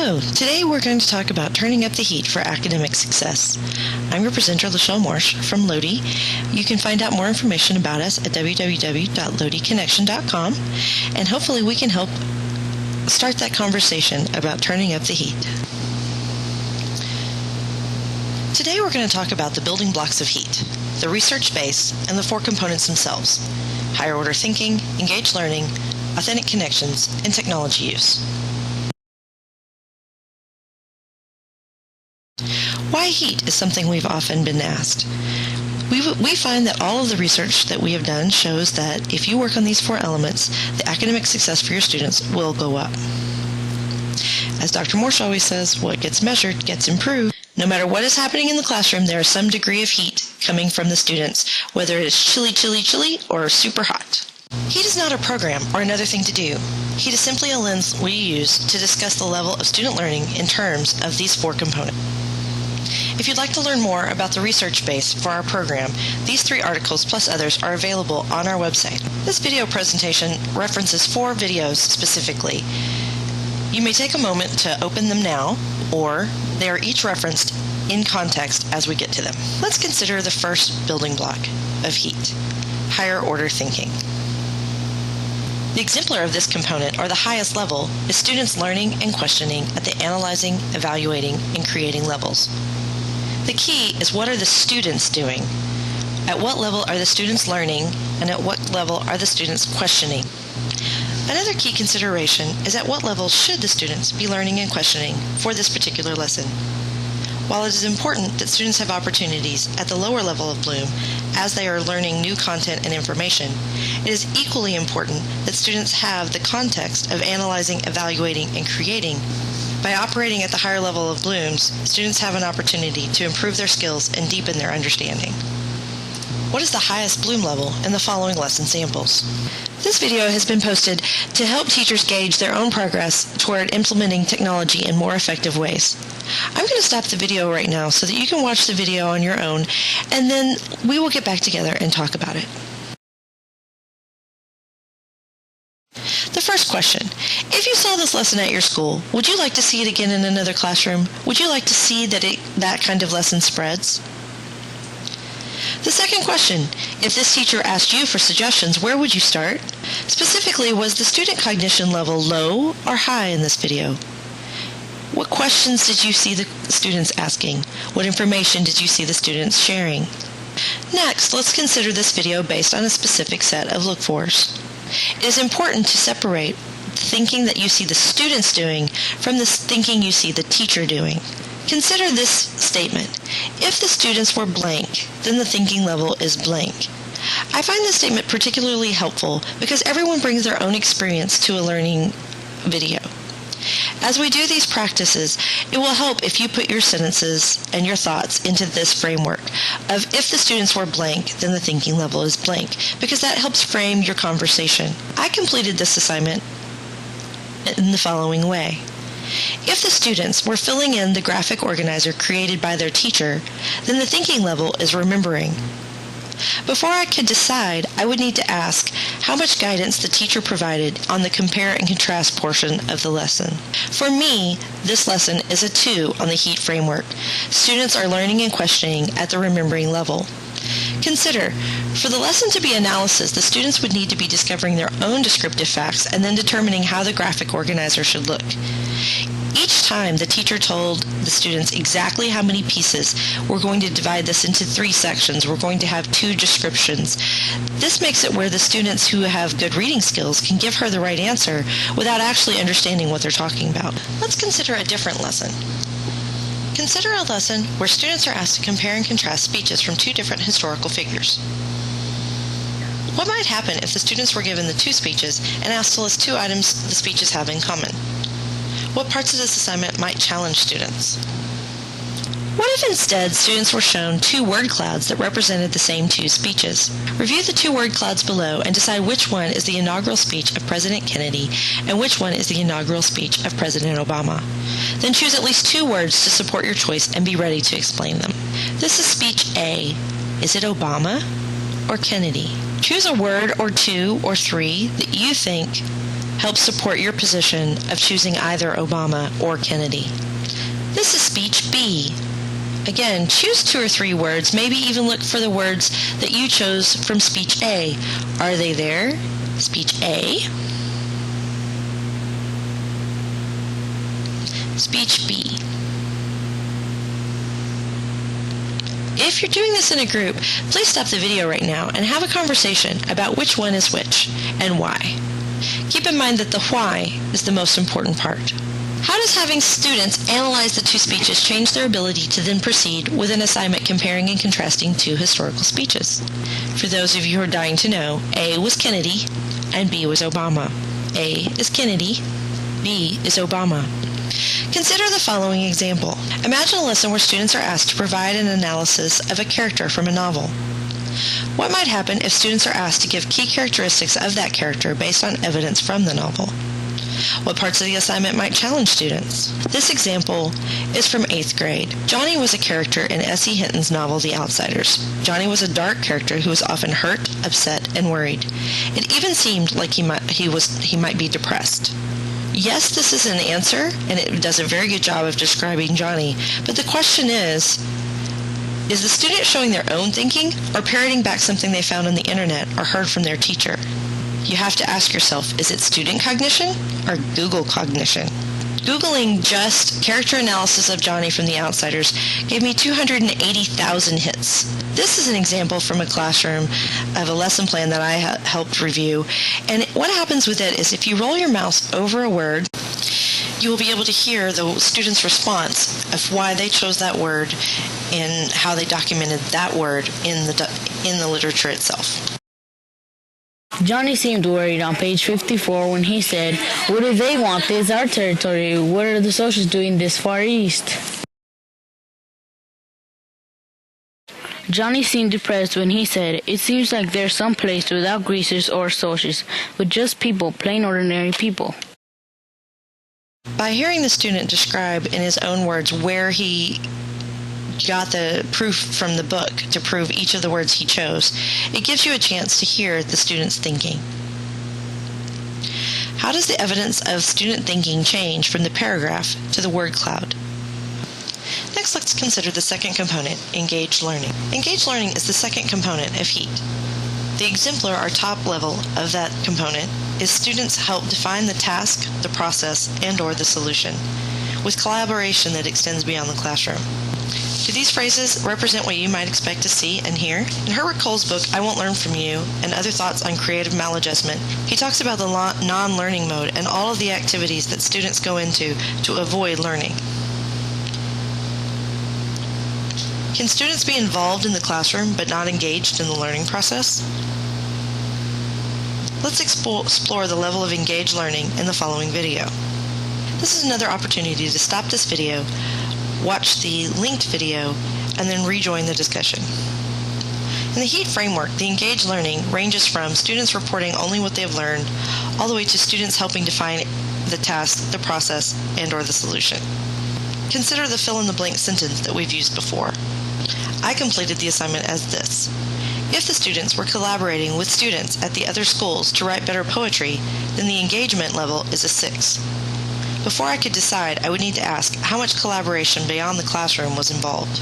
Hello, today we're going to talk about turning up the heat for academic success. I'm your presenter, Dr. Moersch from LoTi. You can find out more information about us at www.loticonnection.com, and hopefully we can help start that conversation about turning up the heat. Today we're going to talk about the building blocks of HEAT, the research base, and the four components themselves: higher order thinking, engaged learning, authentic connections, and technology use. Why HEAT is something we've often been asked. We find that all of the research that we have done shows that if you work on these four elements, the academic success for your students will go up. As Dr. Moersch always says, what gets measured gets improved. No matter what is happening in the classroom, there is some degree of heat coming from the students, whether it is chilly, chilly, chilly, or super hot. HEAT is not a program or another thing to do. HEAT is simply a lens we use to discuss the level of student learning in terms of these four components. If you'd like to learn more about the research base for our program, these 3 articles plus others are available on our website. This video presentation references 4 videos specifically. You may take a moment to open them now, or they are each referenced in context as we get to them. Let's consider the first building block of HEAT, higher order thinking. The exemplar of this component, or the highest level, is students learning and questioning at the analyzing, evaluating, and creating levels. The key is, what are the students doing? At what level are the students learning, and at what level are the students questioning? Another key consideration is, at what level should the students be learning and questioning for this particular lesson? While it is important that students have opportunities at the lower level of Bloom as they are learning new content and information, it is equally important that students have the context of analyzing, evaluating, and creating. By operating at the higher level of Bloom's, students have an opportunity to improve their skills and deepen their understanding. What is the highest Bloom level in the following lesson samples? This video has been posted to help teachers gauge their own progress toward implementing technology in more effective ways. I'm going to stop the video right now so that you can watch the video on your own, and then we will get back together and talk about it. The first question: if you saw this lesson at your school, would you like to see it again in another classroom? Would you like to see that kind of lesson spreads? The second question: if this teacher asked you for suggestions, where would you start? Specifically, was the student cognition level low or high in this video? What questions did you see the students asking? What information did you see the students sharing? Next, let's consider this video based on a specific set of look-fors. It is important to separate the thinking that you see the students doing from the thinking you see the teacher doing. Consider this statement: if the students were blank, then the thinking level is blank. I find this statement particularly helpful because everyone brings their own experience to a learning video. As we do these practices, it will help if you put your sentences and your thoughts into this framework of, if the students were blank, then the thinking level is blank, because that helps frame your conversation. I completed this assignment in the following way. If the students were filling in the graphic organizer created by their teacher, then the thinking level is remembering. Before I could decide, I would need to ask how much guidance the teacher provided on the compare and contrast portion of the lesson. For me, this lesson is a 2 on the HEAT framework. Students are learning and questioning at the remembering level. Consider, for the lesson to be analysis, the students would need to be discovering their own descriptive facts and then determining how the graphic organizer should look. Each time the teacher told the students exactly how many pieces, we're going to divide this into 3 sections, we're going to have 2 descriptions. This makes it where the students who have good reading skills can give her the right answer without actually understanding what they're talking about. Let's consider a different lesson. Consider a lesson where students are asked to compare and contrast speeches from 2 different historical figures. What might happen if the students were given the 2 speeches and asked to list 2 items the speeches have in common? What parts of this assignment might challenge students? What if instead students were shown 2 word clouds that represented the same 2 speeches? Review the 2 word clouds below and decide which one is the inaugural speech of President Kennedy and which one is the inaugural speech of President Obama. Then choose at least 2 words to support your choice and be ready to explain them. This is speech A. Is it Obama or Kennedy? Choose a word or 2 or 3 that you think helps support your position of choosing either Obama or Kennedy. This is speech B. Again, choose 2 or 3 words, maybe even look for the words that you chose from speech A. Are they there? Speech A. Speech B. If you're doing this in a group, please stop the video right now and have a conversation about which one is which and why. Keep in mind that the why is the most important part. How does having students analyze the 2 speeches change their ability to then proceed with an assignment comparing and contrasting 2 historical speeches? For those of you who are dying to know, A was Kennedy and B was Obama. A is Kennedy, B is Obama. Consider the following example. Imagine a lesson where students are asked to provide an analysis of a character from a novel. What might happen if students are asked to give key characteristics of that character based on evidence from the novel? What parts of the assignment might challenge students? This example is from 8th grade. Johnny was a character in S.E. Hinton's novel, The Outsiders. Johnny was a dark character who was often hurt, upset, and worried. It even seemed like he might be depressed. Yes, this is an answer, and it does a very good job of describing Johnny, but the question is the student showing their own thinking or parroting back something they found on the internet or heard from their teacher? You have to ask yourself, is it student cognition or Google cognition? Googling just character analysis of Johnny from The Outsiders gave me 280,000 hits. This is an example from a classroom of a lesson plan that I helped review. And what happens with it is if you roll your mouse over a word, you will be able to hear the student's response of why they chose that word and how they documented that word in the literature itself. Johnny seemed worried on page 54 when he said, "What do they want? This is our territory. What are the socialists doing this far east?" Johnny seemed depressed when he said, "It seems like there's some place without greasers or socialists, with just people, plain ordinary people." By hearing the student describe in his own words where he got the proof from the book to prove each of the words he chose, it gives you a chance to hear the student's thinking. How does the evidence of student thinking change from the paragraph to the word cloud? Next, let's consider the second component, engaged learning. Engaged learning is the second component of H.E.A.T. The exemplar or top level of that component is students help define the task, the process, and/or the solution, with collaboration that extends beyond the classroom. Do these phrases represent what you might expect to see and hear? In Herbert Cole's book, I Won't Learn From You, and Other Thoughts on Creative Maladjustment, he talks about the non-learning mode and all of the activities that students go into to avoid learning. Can students be involved in the classroom but not engaged in the learning process? Let's explore the level of engaged learning in the following video. This is another opportunity to stop this video, watch the linked video, and then rejoin the discussion. In the H.E.A.T framework, the engaged learning ranges from students reporting only what they have learned, all the way to students helping define the task, the process, and/or the solution. Consider the fill-in-the-blank sentence that we've used before. I completed the assignment as this. If the students were collaborating with students at the other schools to write better poetry, then the engagement level is a 6. Before I could decide, I would need to ask how much collaboration beyond the classroom was involved.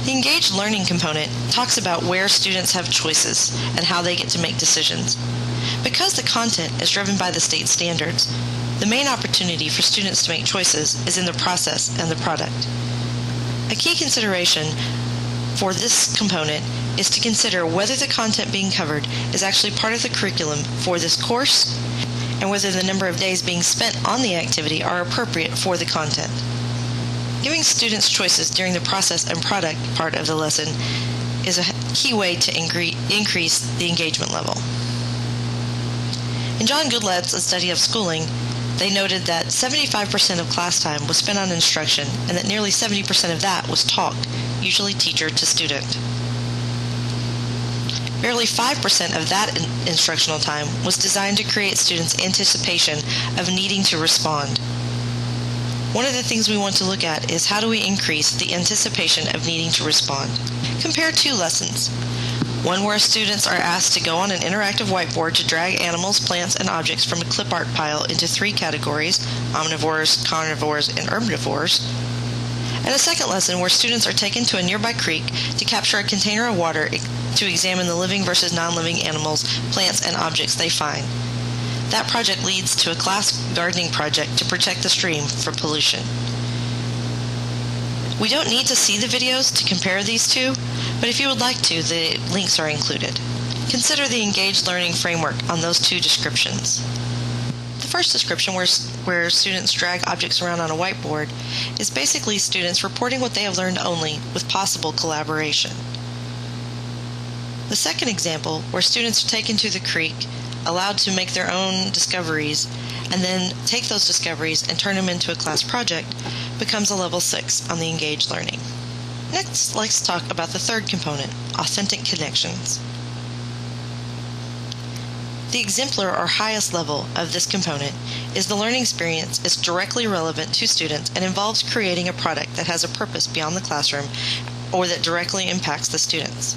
The engaged learning component talks about where students have choices and how they get to make decisions. Because the content is driven by the state standards, the main opportunity for students to make choices is in the process and the product. A key consideration for this component is to consider whether the content being covered is actually part of the curriculum for this course and whether the number of days being spent on the activity are appropriate for the content. Giving students choices during the process and product part of the lesson is a key way to increase the engagement level. In John Goodlet's A Study of Schooling, they noted that 75% of class time was spent on instruction and that nearly 70% of that was talk, usually teacher to student. Barely 5% of that instructional time was designed to create students' anticipation of needing to respond. One of the things we want to look at is how do we increase the anticipation of needing to respond. Compare 2 lessons. One where students are asked to go on an interactive whiteboard to drag animals, plants, and objects from a clip art pile into 3 categories: omnivores, carnivores, and herbivores. And a second lesson where students are taken to a nearby creek to capture a container of water to examine the living versus non-living animals, plants, and objects they find. That project leads to a class gardening project to protect the stream from pollution. We don't need to see the videos to compare these two, but if you would like to, the links are included. Consider the engaged learning framework on those 2 descriptions. The first description, where students drag objects around on a whiteboard, is basically students reporting what they have learned only, with possible collaboration. The second example, where students are taken to the creek, allowed to make their own discoveries, and then take those discoveries and turn them into a class project, becomes a level 6 on the engaged learning. Next, let's talk about the third component, authentic connections. The exemplar or highest level of this component is the learning experience is directly relevant to students and involves creating a product that has a purpose beyond the classroom or that directly impacts the students.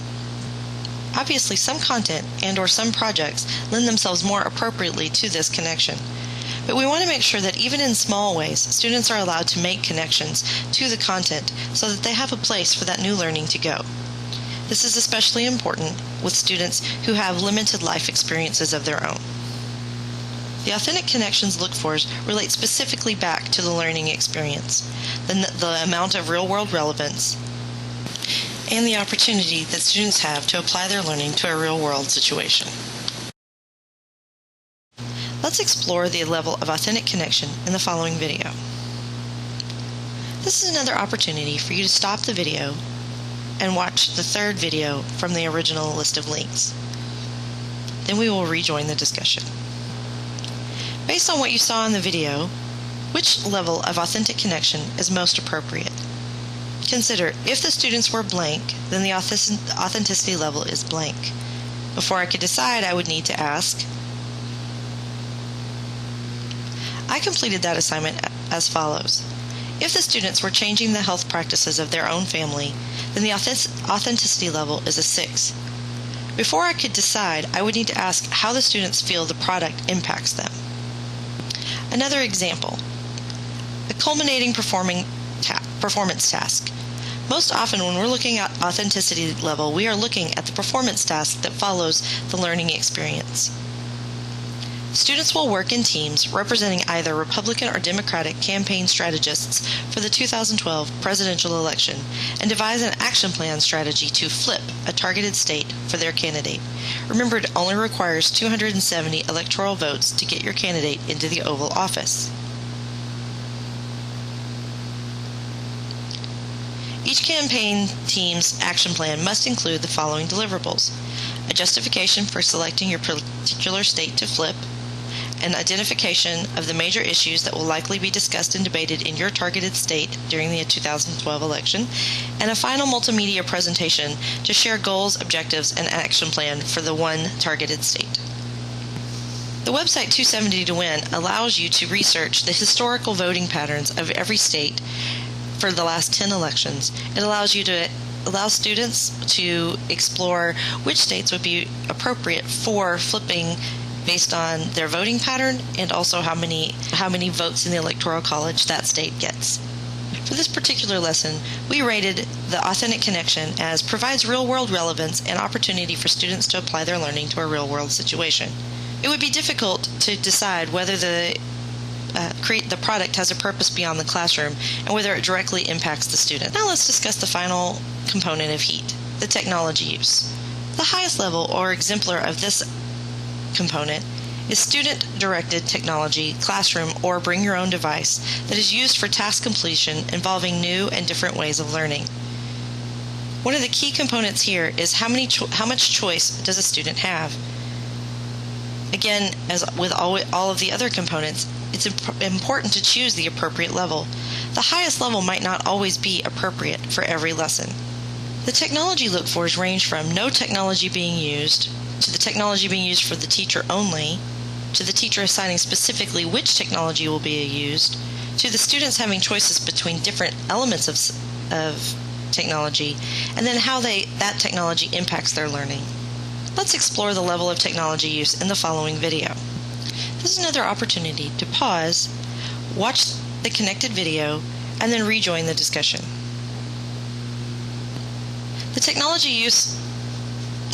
Obviously, some content and/or some projects lend themselves more appropriately to this connection. But we want to make sure that even in small ways, students are allowed to make connections to the content so that they have a place for that new learning to go. This is especially important with students who have limited life experiences of their own. The authentic connections looked for relate specifically back to the learning experience, the amount of real-world relevance, and the opportunity that students have to apply their learning to a real-world situation. Let's explore the level of authentic connection in the following video. This is another opportunity for you to stop the video and watch the third video from the original list of links. Then we will rejoin the discussion. Based on what you saw in the video, which level of authentic connection is most appropriate? Consider, if the students were blank, then the authenticity level is blank. Before I could decide, I would need to ask. I completed that assignment as follows. If the students were changing the health practices of their own family, then the authenticity level is a 6. Before I could decide, I would need to ask how the students feel the product impacts them. Another example, a culminating performance task. Most often when we're looking at authenticity level, we are looking at the performance task that follows the learning experience. Students will work in teams representing either Republican or Democratic campaign strategists for the 2012 presidential election and devise an action plan strategy to flip a targeted state for their candidate. Remember, it only requires 270 electoral votes to get your candidate into the Oval Office. Each campaign team's action plan must include the following deliverables: a justification for selecting your particular state to flip, an identification of the major issues that will likely be discussed and debated in your targeted state during the 2012 election, and a final multimedia presentation to share goals, objectives, and action plan for the one targeted state. The website 270 to Win allows you to research the historical voting patterns of every state for the last 10 elections. It allows students to explore which states would be appropriate for flipping based on their voting pattern and also how many votes in the Electoral College that state gets. For this particular lesson, we rated the authentic connection as provides real-world relevance and opportunity for students to apply their learning to a real-world situation. It would be difficult to decide whether the product has a purpose beyond the classroom and whether it directly impacts the student. Now let's discuss the final component of H.E.A.T, the technology use. The highest level or exemplar of this component is student-directed technology, classroom, or bring your own device that is used for task completion involving new and different ways of learning. One of the key components here is how much choice does a student have? Again, as with all of the other components, it's important to choose the appropriate level. The highest level might not always be appropriate for every lesson. The technology look fors range from no technology being used, to the technology being used for the teacher only, to the teacher assigning specifically which technology will be used, to the students having choices between different elements of technology, and then how that technology impacts their learning. Let's explore the level of technology use in the following video. This is another opportunity to pause, watch the connected video, and then rejoin the discussion. The technology use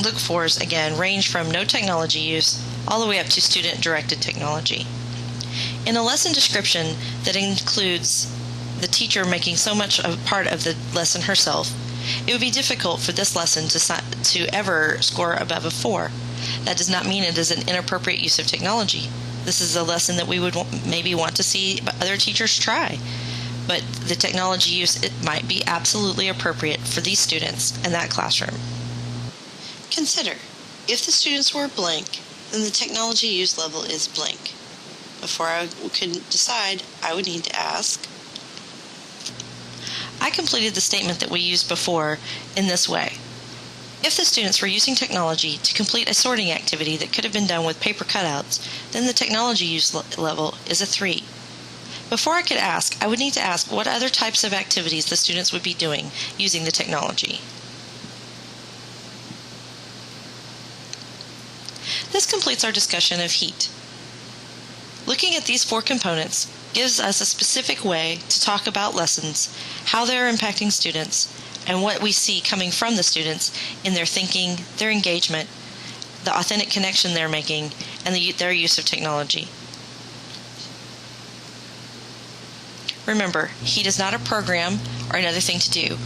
look-fors, again, range from no technology use all the way up to student-directed technology. In a lesson description that includes the teacher making so much a part of the lesson herself, it would be difficult for this lesson to ever score above a 4. That does not mean it is an inappropriate use of technology. This is a lesson that we would maybe want to see other teachers try. But the technology use, it might be absolutely appropriate for these students in that classroom. Consider, if the students were blank, then the technology use level is blank. Before I could decide, I would need to ask. I completed the statement that we used before in this way. If the students were using technology to complete a sorting activity that could have been done with paper cutouts, then the technology use level is a 3. Before I could ask, I would need to ask what other types of activities the students would be doing using the technology. This completes our discussion of H.E.A.T. Looking at these 4 components gives us a specific way to talk about lessons, how they're impacting students, and what we see coming from the students in their thinking, their engagement, the authentic connection they're making, and their use of technology. Remember, H.E.A.T is not a program or another thing to do.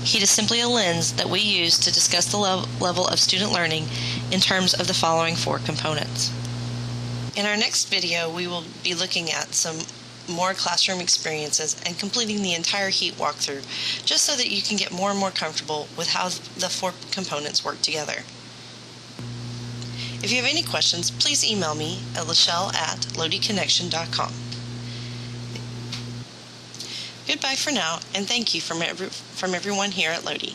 H.E.A.T is simply a lens that we use to discuss the level of student learning in terms of the following 4 components. In our next video, we will be looking at some more classroom experiences and completing the entire H.E.A.T walkthrough, just so that you can get more and more comfortable with how the 4 components work together. If you have any questions, please email me at lachelle@loticonnection.com. Goodbye for now, and thank you from everyone here at LoTi.